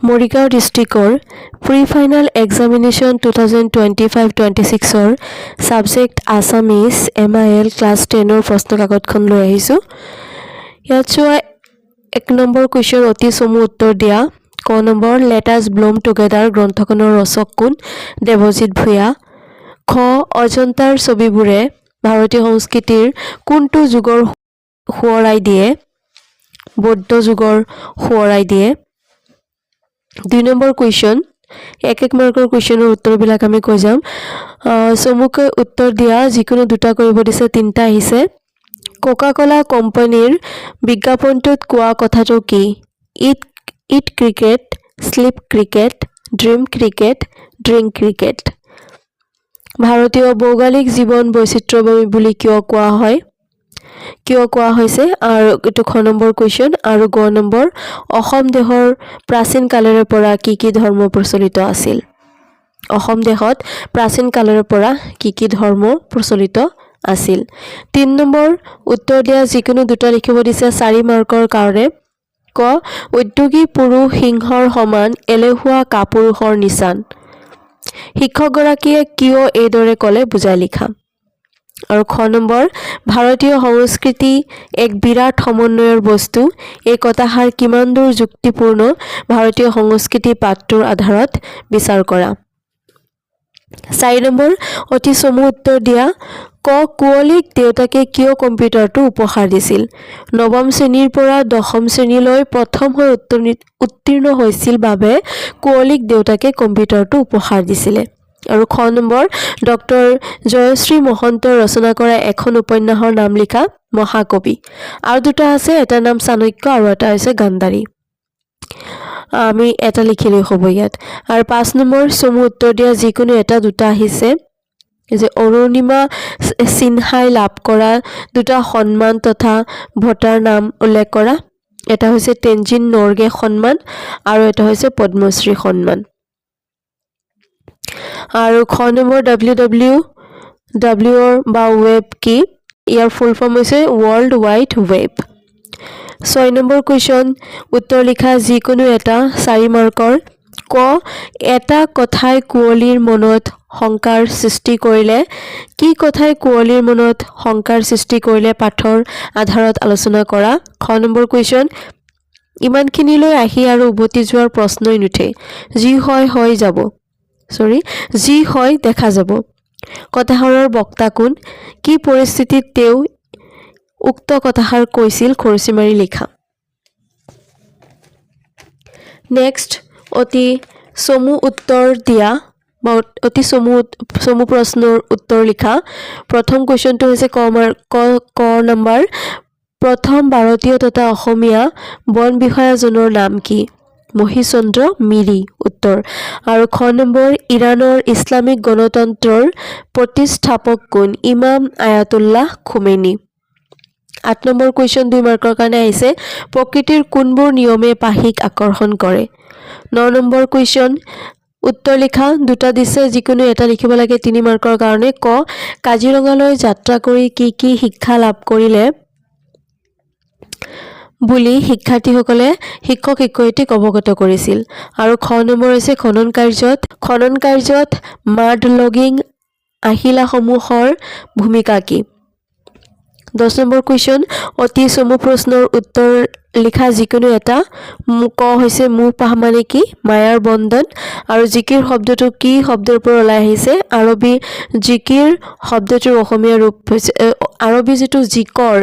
মৰিগাঁও ডিষ্ট্ৰিক্টৰ pre final examination 2025-26ৰ subject Assamese MIL class 10ৰ প্ৰশ্ন কাকতখন লৈ আহিছোঁ। ইয়াত চোৱা 1 নম্বৰ কুৱেশ্যন অতি চমু উত্তৰ দিয়া। ক number let us Bloom together গ্ৰন্থখনৰ ৰচক কোন? দেৱজিৎ ভূঞা। খ অজন্তাৰ ছবিবোৰে ভাৰতীয় সংস্কৃতিৰ কোনটো যুগৰ সোঁৱৰাই দিয়ে? বৌদ্ধ যুগৰ সোঁৱৰাই দিয়ে। 2 নম্বৰ কুৱেশ্যন 1 মাৰ্কৰ কুৱেশ্যনৰ উত্তৰবিলাক আমি কৈ যাম। চমুকৈ উত্তৰ দিয়া, যিকোনো দুটা কৰিব দিছে, 3টা আহিছে। কোকা কোলা কোম্পানীৰ বিজ্ঞাপনটোত কোৱা কথাটো কি? Eat cricket, sleep cricket, dream cricket, drink cricket. ভাৰতীয় ভৌগোলিক জীৱন বৈচিত্ৰ্যভূমি বুলি কিয় কোৱা হয়? কিয় কোৱা হৈছে? আৰু এইটো খ নম্বৰ কুৱেশ্যন। আৰু গ নম্বৰ অসম দেশৰ প্ৰাচীন কালৰে পৰা কি কি ধৰ্ম প্ৰচলিত আছিল? অসম দেশত প্ৰাচীন কালৰে পৰা কি কি ধৰ্ম প্ৰচলিত আছিল? 3 নম্বৰ উত্তৰ দিয়া, যিকোনো দুটা লিখিব দিছে, 4 মাৰ্কৰ কাৰণে। ক উদ্যোগী পুৰুষ সিংহৰ সমান, এলেহুৱা কাপুৰুষৰ নিচান। শিক্ষকগৰাকীয়ে কিয় এইদৰে ক'লে বুজাই লিখা। আৰু খ নম্বৰ ভাৰতীয় সংস্কৃতি এক বিৰাট সমন্বয়ৰ বস্তু, এই কথাষাৰ কিমান দূৰ যুক্তিপূৰ্ণ? ভাৰতীয় সংস্কৃতি পাঠটোৰ আধাৰত বিচাৰ কৰা। 4 নম্বৰ অতি চমু উত্তৰ দিয়া। ক কুঁৱলীক দেউতাকে কিয় কম্পিউটাৰটো উপহাৰ দিছিল? নৱম শ্ৰেণীৰ পৰা 10ম শ্ৰেণীলৈ প্ৰথম হৈ উত্তীৰ্ণ হৈছিল বাবে কুঁৱলীক দেউতাকে কম্পিউটাৰটো উপহাৰ দিছিলে। আৰু খ নম্বৰ ডক্টৰ জয়শ্ৰী মহন্তৰ ৰচনা কৰা এখন উপন্যাসৰ নাম লিখা। মহাকবি। আৰু দুটা আছে, এটাৰ নাম চাণক্য আৰু এটা হৈছে গান্ধাৰী। আমি এটা লিখিলেই হ'ব ইয়াত। আৰু 5 নম্বৰ চমু উত্তৰ দিয়া, যিকোনো এটা দুটা আহিছে, যে অৰুণিমা সিনহাই লাভ কৰা দুটা সন্মান তথা ভটাৰ নাম উল্লেখ কৰা। এটা হৈছে তেনজিং নৰগে সন্মান আৰু এটা হৈছে পদ্মশ্ৰী সন্মান। আৰু খ নম্বৰ WWW বা ৱেব কি? ইয়াৰ ফুল ফৰ্ম হৈছে world wide web. 6 number question উত্তৰ লিখা, যিকোনো এটা, 4 মাৰ্কৰ। ক এটা কথাই কুঁৱলীৰ মনত শংকাৰ সৃষ্টি কৰিলে? কি কথাই কুঁৱলীৰ মনত শংকাৰ সৃষ্টি কৰিলে পাঠৰ আধাৰত আলোচনা কৰা। খ নম্বৰ কুৱেশ্যন ইমানখিনিলৈ আহি আৰু উভতি যোৱাৰ প্ৰশ্নই নুঠে, যি হয় দেখা যাব। কথাষাৰৰ বক্তা কোন? কি পৰিস্থিতিত তেওঁ উক্ত কথাষাৰ কৈছিল? খৰচি মাৰি লিখা। নেক্সট অতি চমু উত্তৰ দিয়া বা অতি চমু প্ৰশ্নৰ উত্তৰ লিখা। প্ৰথম কুৱেশ্যনটো হৈছে ক নম্বৰ প্ৰথম ভাৰতীয় তথা অসমীয়া বন বিষয়াজনৰ নাম কি? মহিচন্দ্ৰ মিৰি উত্তৰ। আৰু খ নম্বৰ ইৰাণৰ ইছলামিক গণতন্ত্ৰৰ প্ৰতিষ্ঠাপক কোন? ইমাম আয়াতুল্লাহ খোমেনি। 8 নম্বৰ কুৱেশ্যন 2 মাৰ্কৰ কাৰণে আহিছে, প্ৰকৃতিৰ কোনবোৰ নিয়মে পাহিক আকৰ্ষণ কৰে? 9 নম্বৰ কুৱেশ্যন উত্তৰ লিখা, দুটা দিছে, যিকোনো এটা লিখিব লাগে, 3 মাৰ্কৰ কাৰণে। ক কাজিৰঙালৈ যাত্ৰা কৰি কি শিক্ষা লাভ কৰিলে বুলি শিক্ষাৰ্থীসকলে শিক্ষক শিক্ষয়িত্ৰীক অৱগত কৰিছিল? আৰু খ নম্বৰ হৈছে খনন কাৰ্যত মাড লগিং আহিলাসমূহৰ ভূমিকা কি? 10 নম্বৰ কুৱেশ্যন অতি চমু প্ৰশ্নৰ উত্তৰ লিখা, যিকোনো এটা। ক হৈছে মোহ পাহ মানে কি? মায়াৰ বন্ধন। আৰু জিকিৰ শব্দটো কি শব্দৰ পৰা ওলাই আহিছে? আৰবী জিকিৰ শব্দটোৰ অসমীয়া ৰূপ হৈছে আৰবী যিটো জিকৰ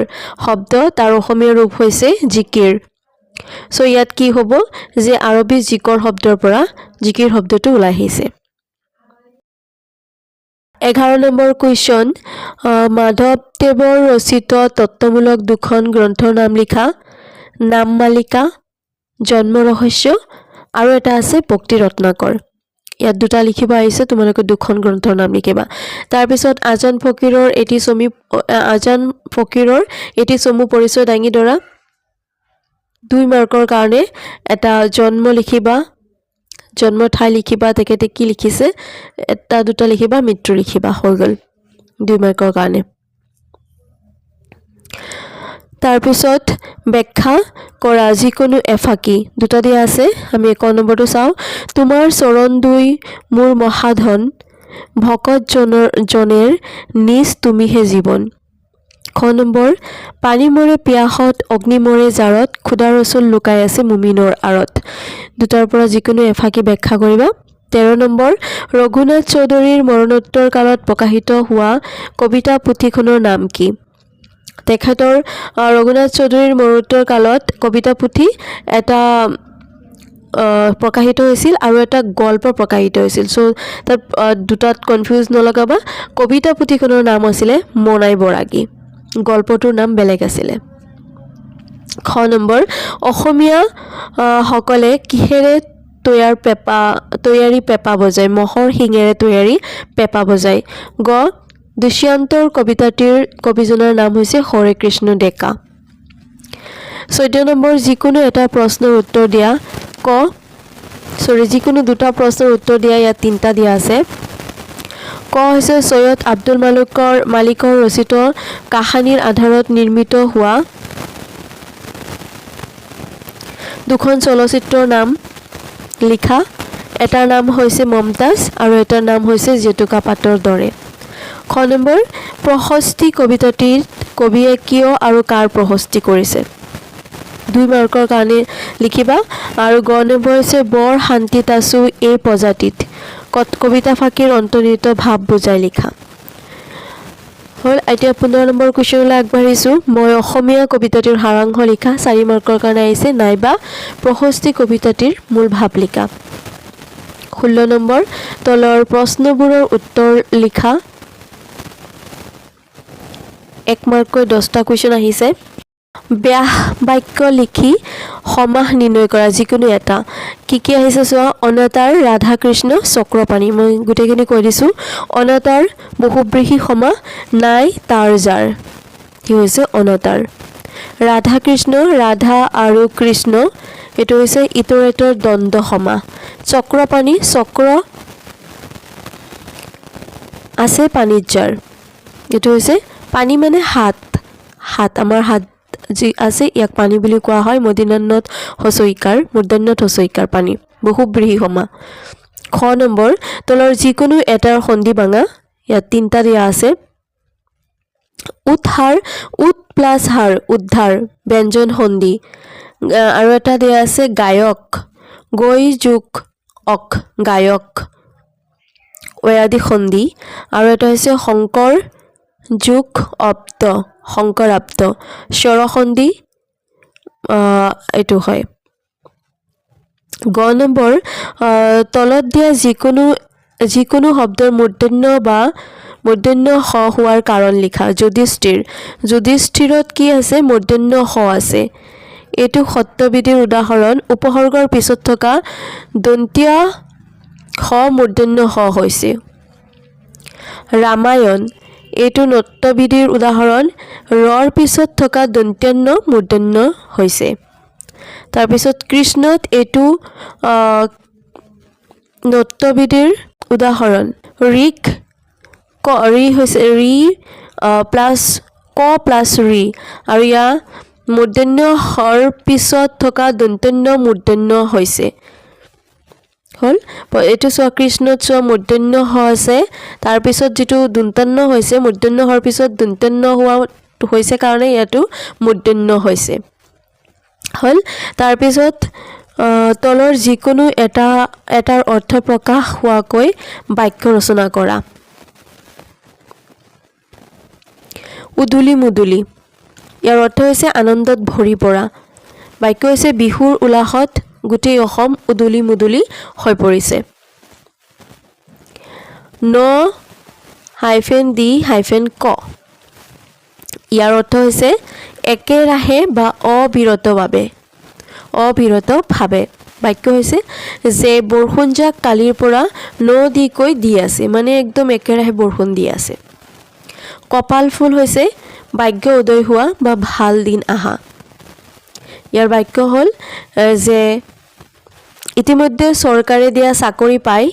শব্দ তাৰ অসমীয়া ৰূপ হৈছে জিকিৰ। চ' ইয়াত কি হ'ব যে আৰবী জিকৰ শব্দৰ পৰা জিকিৰ শব্দটো ওলাই আহিছে। 11 নম্বৰ কুৱেশ্যন মাধৱদেৱৰ ৰচিত তত্ত্বমূলক দুখন গ্ৰন্থৰ নাম লিখা। নাম মালিকা, জন্ম ৰহস্য আৰু এটা আছে ভক্তি ৰত্নাকৰ। ইয়াত দুটা লিখিব আহিছে, তোমালোকে দুখন গ্ৰন্থৰ নাম লিখিবা। তাৰপিছত আজান ফকীৰৰ এটি চমু পৰিচয় দাঙি ধৰা। 2 মাৰ্কৰ কাৰণে এটা জন্ম লিখিবা, জন্ম ঠাই লিখিবা, তেখেতে কি লিখিছে, এটা দুটা লিখিবা, মৃত্যু লিখিবা, হৈ গ'ল 2 মাৰ্কৰ কাৰণে। তাৰপিছত ব্যাখ্যা কৰা যিকোনো এফাকি দুটা দিয়া আছে আমি 1 নম্বৰটো চাওঁ তোমাৰ চৰণ দুই মোৰ মহাধন ভকত জনেৰ নিজ তুমিহে জীৱন খ নম্বৰ পানী মৰে পিয়াহত অগ্নি মৰে জাৰত খুদা ৰচুল লুকাই আছে মুমিনৰ আৰত দুটাৰ পৰা যিকোনো এফাকি ব্যাখ্যা কৰিবা 13 নম্বৰ ৰঘুনাথ চৌধুৰীৰ মৰণোত্তৰ কালত প্ৰকাশিত হোৱা কবিতা পুথিখনৰ নাম কি তেখেতৰ ৰঘুনাথ চৌধুৰীৰ মৰণোত্তৰ কালত কবিতা পুথি এটা প্ৰকাশিত হৈছিল আৰু এটা গল্প প্ৰকাশিত হৈছিল সো তাত দুটাত কনফিউজ নলগাবা কবিতা পুথিখনৰ নাম আছিল মনাই বৰাগী গল্পটোৰ নাম বেলেগ আছিল খ নম্বৰ অসমীয়া সকলে কিহেৰে তৈয়াৰী পেপা বজায় মহৰ শিঙেৰে তৈয়াৰী পেপা বজায় গ দুষ্যন্তৰ কবিতাটিৰ কবিজনৰ নাম হৈছে হৰে কৃষ্ণ ডেকা 14 নম্বৰ যিকোনো এটা প্ৰশ্নৰ উত্তৰ দিয়া যিকোনো দুটা প্ৰশ্নৰ উত্তৰ দিয়া ইয়াত তিনটা দিয়া আছে ক হৈছে সৈয়দ আব্দুল মালিকৰ ৰচিত কাহিনীৰ আধাৰত নিৰ্মিত হোৱা দুখন চলচ্চিত্ৰৰ নাম লিখা এটাৰ নাম হৈছে মমতাজ আৰু এটাৰ নাম হৈছে জেতুকা পাতৰ দৰে খ নম্বৰ প্ৰশস্তি কবিতাটিৰ কবিয়ে কিয় আৰু কাৰ প্ৰশস্তি কৰিছে 2 মাৰ্কৰ কাৰণে লিখিবা আৰু গ নম্বৰ হৈছে বৰ শান্তিত আছো এই প্ৰজাতিত কবিতা ফাঁকিৰ অন্তৰ্নিহিত ভাৱ বুজাই লিখা হল এতিয়া 15 নম্বৰ কোৱেশ্চনলৈ আগবাঢ়িছো মই অসমীয়া কবিতাটিৰ সাৰাংশ লিখা 4 মাৰ্কৰ কাৰণে আহিছে নাইবা প্ৰশস্তি কবিতাটিৰ মূল ভাৱ লিখা 16 নম্বৰ তলৰ প্ৰশ্নবোৰৰ উত্তৰ লিখা 1 মাৰ্কৰ 10টা কোৱেশ্চন আহিছে ব্যাস বাক্য লিখি সমাহ নিৰ্ণয় কৰা যিকোনো এটা কি আহিছে চোৱা অনাতাৰ ৰাধা কৃষ্ণ চক্ৰপাণি মই গুটেখিনি কৈ দিছো অনাতাৰ বহুব্ৰীহি সমাহ নাই তাৰ যাৰ কি হৈছে অনাতাৰ ৰাধা কৃষ্ণ ৰাধা আৰু কৃষ্ণ এটো হৈছে ইতৰেতৰ দ্বন্দ্ব সমাহ চক্ৰপাণি চক্ৰ আছে পানীত যাৰ এটো হৈছে পানী মানে হাত আমাৰ হাত যি আছে ইয়াক পানী বুলি কোৱা হয় মূৰ্ধন্যত হচৈকাৰ পানী বহুব্ৰীহি সমাহ খ নম্বৰ তলৰ যিকোনো এটাৰ সন্ধি ভাঙা ইয়াত তিনটা দিয়া আছে উৎহাৰ উৎ প্লাস হাৰ উদ্ধাৰ ব্যঞ্জন সন্ধি আৰু এটা দিয়া আছে গায়ক গৈ যোগ অক গায়ক ওয়াদি সন্ধি আৰু এটা হৈছে শংকৰ যোগ অব্দ শংকৰাব্দ স্বৰসন্ধি এটো হয় গ নম্বৰ তলত দিয়া যিকোনো শব্দৰ মূৰ্ধন্য হ হোৱাৰ কাৰণ লিখা যুধিষ্ঠিৰত কি আছে মূৰ্ধন্য হ আছে এটো সত্যবিধিৰ উদাহৰণ উপসৰ্গৰ পিছত থকা দন্তীয়া হ মূৰ্ধন্য হ হৈছে ৰামায়ণ এটো নত্যবিধিৰ উদাহৰণ ৰৰ পিছত থকা দন্ত্যান্ন মূৰ্ধন্য হৈছে তাৰ পিছত কৃষ্ণত এটো নত্যবিধিৰ উদাহৰণ ঋক ৰি হৈছে ৰি প্লাস ক প্লাস ৰি আৰু ইয়া মূৰ্ধন্য হৰ পিছত থকা দন্ত্যান্ন মূৰ্ধন্য হৈছে হল এটো চোৱা কৃষ্ণত চোৱা মূৰ্ধন্য হ আছে তাৰ পিছত যেটো দন্ত্যান্ন হৈছে মূৰ্ধন্য হৰ পিছত দন্ত্যান্ন হোৱা হৈছে কাৰণে ইয়াটো মূৰ্ধন্য হৈছে হল তাৰ পিছত তলৰ যিকোনো এটাৰ অৰ্থ প্ৰকাশ হোৱাকৈ বাক্য ৰচনা কৰা উদুলি মুদুলি ইয়াৰ অৰ্থ হৈছে আনন্দত ভৰি পৰা বাক্য হৈছে বিহুৰ উলাহত গোটেই অসম উদুলি মুদুলি হৈ পৰিছে ন হাইফেন দি হাইফেন ক ইয়াৰ অৰ্থ হৈছে একেৰাহে বা অবিৰতভাৱে বাক্য হৈছে যে বৰষুণজাক কালিৰ পৰা নদীকৈ দি আছে মানে একদম একেৰাহে বৰষুণ দি আছে কপাল ফুল হৈছে ভাগ্য উদয় হোৱা বা ভাল দিন আহা ইয়াৰ বাক্য হল যে ইতিমধ্যে চৰকাৰে দিয়া চাকৰি পাই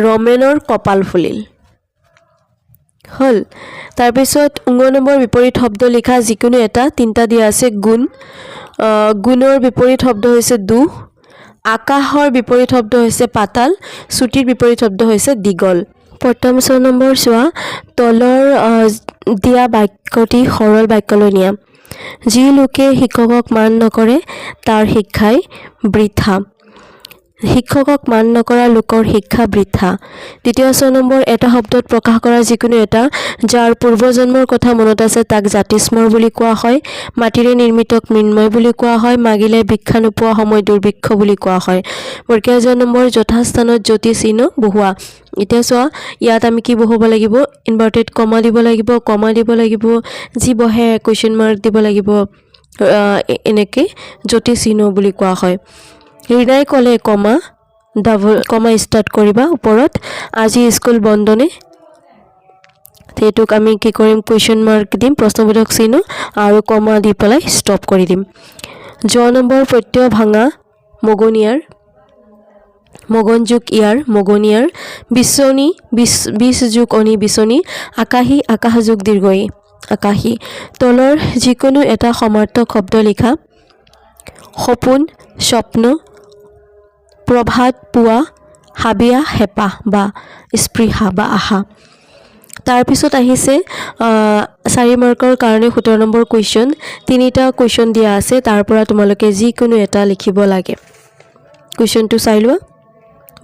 ৰমেনৰ কপাল ফুলিল হল তাৰপিছত 19 নম্বৰ বিপৰীত শব্দ লিখা যিকোনো এটা তিনটা দিয়া আছে গুণ গুণৰ বিপৰীত শব্দ হৈছে দুহ আকাশৰ বিপৰীত শব্দ হৈছে পাতাল ছুটিৰ বিপৰীত শব্দ হৈছে দীঘল প্ৰথম 6 নম্বৰ চোৱা তলৰ দিয়া বাক্যটি সৰল বাক্যলৈ নিয়া যি লোকে শিক্ষকক মান নকৰে তাৰ শিক্ষাই বৃথা শিক্ষকক মান নকৰা লোকৰ শিক্ষা বৃথা দ্বিতীয় 6 নম্বৰ এটা শব্দত প্ৰকাশ কৰা যিকোনো এটা যাৰ পূৰ্বজন্মৰ কথা মনত আছে তাক জাতিস্মৰ বুলি কোৱা হয় মাটিৰে নিৰ্মিতক মৃন্ময় বুলি কোৱা হয় মাগিলে ভিক্ষা নোপোৱা সময় দুৰ্ভিক্ষ বুলি কোৱা হয় বৰ্গীয় 1 নম্বৰ যথাস্থানত জ্যোতি চিহ্ন বহুৱা এতিয়া চোৱা ইয়াত আমি কি বহুব লাগিব ইনভাৰ্টেড কমা দিব লাগিব যি বহে কোৱেশ্চন মাৰ্ক দিব লাগিব এনেকে জ্যোতি চিহ্ন বুলি কোৱা হয় হৃদয় কলে কমা ডাবল কমা স্টাৰ্ট কৰিবা ওপৰত আজি স্কুল বন্ধনে তেতুক আমি কি কৰিম কোৱেশ্চন মাৰ্ক দিম প্ৰশ্নবোধক চিহ্ন আৰু কমা দি পেলাই ষ্টপ কৰি দিম জ নম্বৰ প্ৰত্যয় ভাঙা মগনিয়াৰ মগনযুক ইয়াৰ মগনিয়াৰ বিছনি 20 যুগ অনি বিছনি আকাশী আকাশযুগ দীৰ্ঘই আকাশী তলৰ যিকোনো এটা সমাৰ্থক শব্দ লিখা সপোন স্বপ্ন প্ৰভাত পুৱা হাবিয়া হেপাহ বা স্পৃহা বা আহা তাৰপিছত আহিছে 4 মাৰ্কৰ কাৰণে 17 নম্বৰ কুৱেশ্চন তিনিটা কুৱেশ্চন দিয়া আছে তাৰ পৰা তোমালোকে যিকোনো এটা লিখিব লাগে কুৱেশ্চনটো চাই লোৱা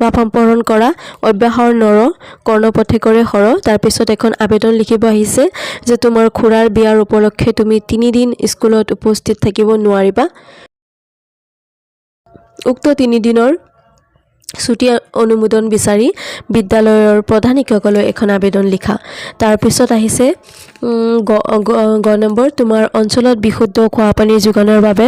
বা সম্পূৰ্ণ কৰা অভ্যাসৰ নৰ কৰ্ণপথে কৰে হৰ তাৰপিছত এখন আবেদন লিখিব আহিছে যে তোমাৰ খুৰাৰ বিয়াৰ উপলক্ষে তুমি 3 দিন স্কুলত উপস্থিত থাকিব নোৱাৰিবা উক্ত 3 দিনৰ ছুটি অনুমোদন বিচাৰি বিদ্যালয়ৰ প্ৰধান শিক্ষকলৈ এখন আবেদন লিখা তাৰপিছত আহিছে গ নম্বৰ তোমাৰ অঞ্চলত বিশুদ্ধ খোৱা পানীৰ যোগানৰ বাবে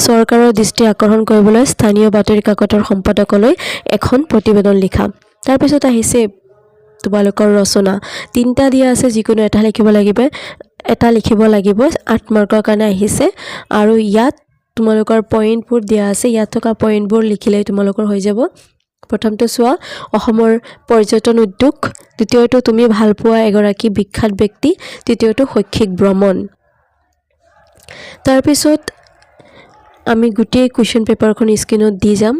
চৰকাৰৰ দৃষ্টি আকৰ্ষণ কৰিবলৈ স্থানীয় বাতৰি কাকতৰ সম্পাদকলৈ এখন প্ৰতিবেদন লিখা তাৰপিছত আহিছে তোমালোকৰ ৰচনা তিনটা দিয়া আছে যিকোনো এটা লিখিব লাগিব 8 মাৰ্কৰ কাৰণে আহিছে আৰু ইয়াত তোমালোকৰ পইণ্টবোৰ দিয়া আছে ইয়াত থকা পইণ্টবোৰ লিখিলে তোমালোকৰ হৈ যাব প্ৰথমটো চোৱা অসমৰ পৰ্যটন উদ্যোগ দ্বিতীয়টো তুমি ভাল পোৱা এগৰাকী বিখ্যাত ব্যক্তি তৃতীয়টো শৈক্ষিক ভ্ৰমণ তাৰপিছত আমি গোটেই কুৱেশ্চন পেপাৰখন স্ক্ৰীনত দি যাম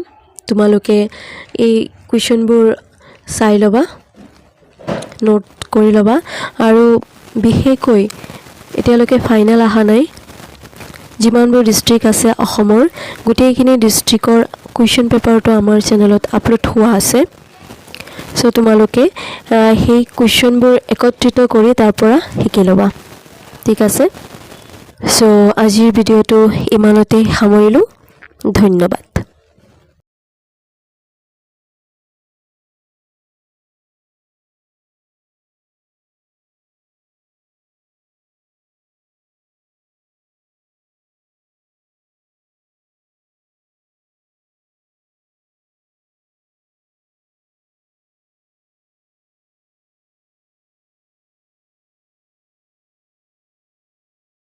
তোমালোকে এই কুৱেশ্চনবোৰ চাই ল'বা নোট কৰি ল'বা আৰু বিশেষকৈ এতিয়ালৈকে ফাইনেল অহা নাই যিমানবোৰ ডিস্ট্ৰিক্ট আছে অসমৰ গোটেইখিনি ডিস্ট্ৰিক্টৰ কুৱেশ্চন পেপাৰটো আমাৰ চেনেলত আপলোড হোৱা আছে সো তোমালোকে সেই কুৱেশ্চনবোৰ একত্ৰিত কৰি তাৰ পৰা শিকি ল'বা ঠিক আছে সো আজিৰ ভিডিঅ'টো ইমানতে সামৰিলোঁ ধন্যবাদ